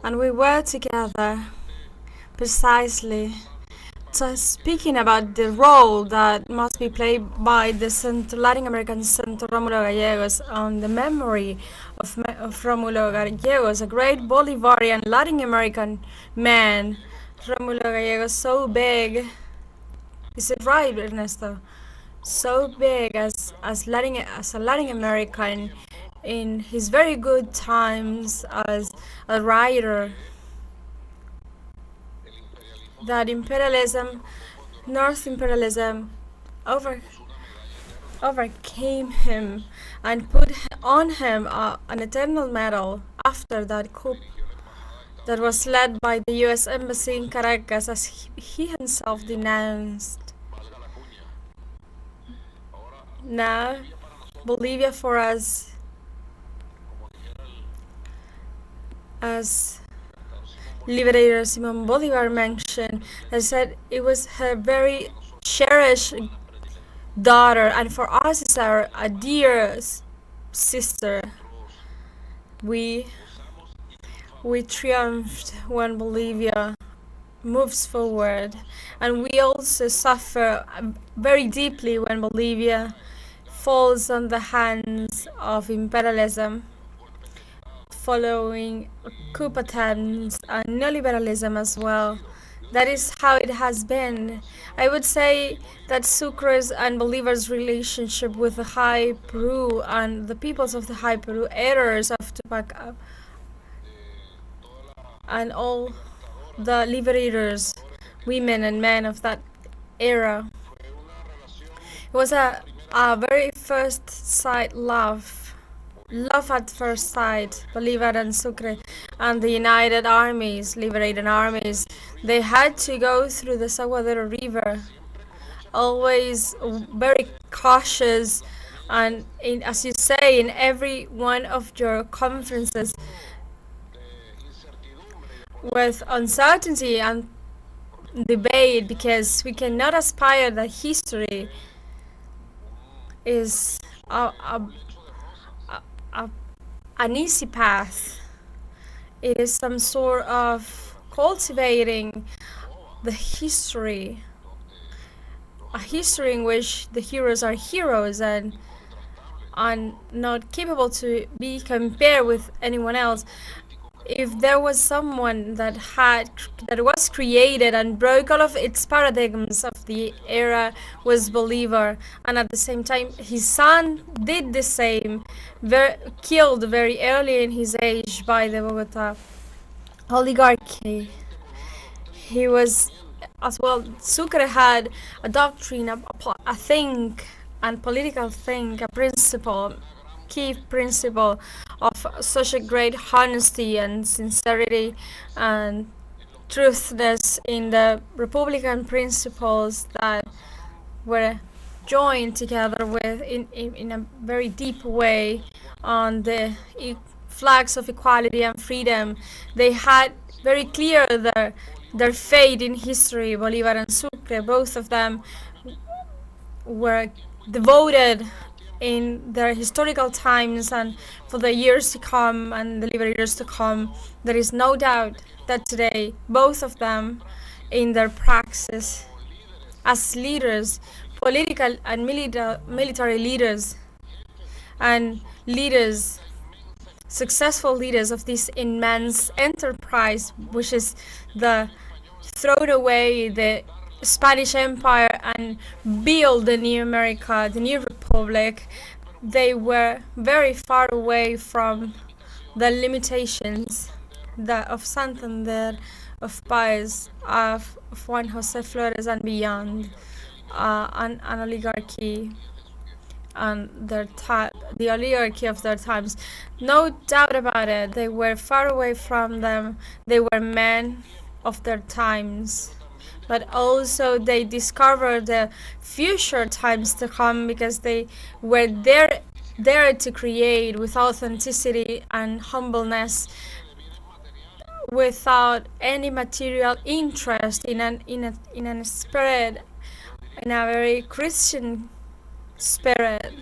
and we were together precisely speaking about the role that must be played by the Latin American Senator Rómulo Gallegos on the memory of Rómulo Gallegos, a great Bolivarian Latin American man. Rómulo Gallegos, so big. Is it right, Ernesto? So big as a Latin American in his very good times as a writer. That imperialism, North imperialism, overcame him and put on him an eternal medal after that coup that was led by the U.S. Embassy in Caracas, as he himself denounced. Now, Bolivia for us, as Liberator Simón Bolívar mentioned, that said it was her very cherished daughter, and for us it's a dear sister. We triumphed when Bolivia moves forward, and we also suffer very deeply when Bolivia falls on the hands of imperialism, following coup attempts and neoliberalism as well. That is how it has been. I would say that Sucre's and Bolivar's relationship with the High Peru and the peoples of the High Peru, heirs of tobacco, and all the liberators, women and men of that era, it was a very first sight love at first sight. Bolivar and Sucre and the United Armies, liberating armies, they had to go through the Saguadero River, always very cautious, and as you say, in every one of your conferences, with uncertainty and debate, because we cannot aspire that history is an easy path. It is some sort of cultivating the history, a history in which the heroes are heroes and not capable to be compared with anyone else. If there was someone that was created and broke all of its paradigms of the era, was Bolivar, and at the same time his son did the same, killed very early in his age by the Bogota oligarchy. He was as well. Sucre had a doctrine, a think, and political think, a principle, key principle of such a great honesty and sincerity and truthness in the Republican principles that were joined together with in a very deep way on the flags of equality and freedom. They had very clear their fate in history. Bolivar and Sucre, both of them were devoted in their historical times and for the years to come and the liberators to come. There is no doubt that today both of them, in their praxis as leaders, political and military leaders, and leaders, successful leaders of this immense enterprise, which is the throw away the Spanish Empire and build the new America, the new Republic. They were very far away from the limitations of Santander, of Paez, of Juan José Flores and beyond, an oligarchy and the oligarchy of their times. No doubt about it, they were far away from them. They were men of their times, but also they discovered the future times to come, because they were there to create with authenticity and humbleness, without any material interest, in a spirit, in a very Christian spirit.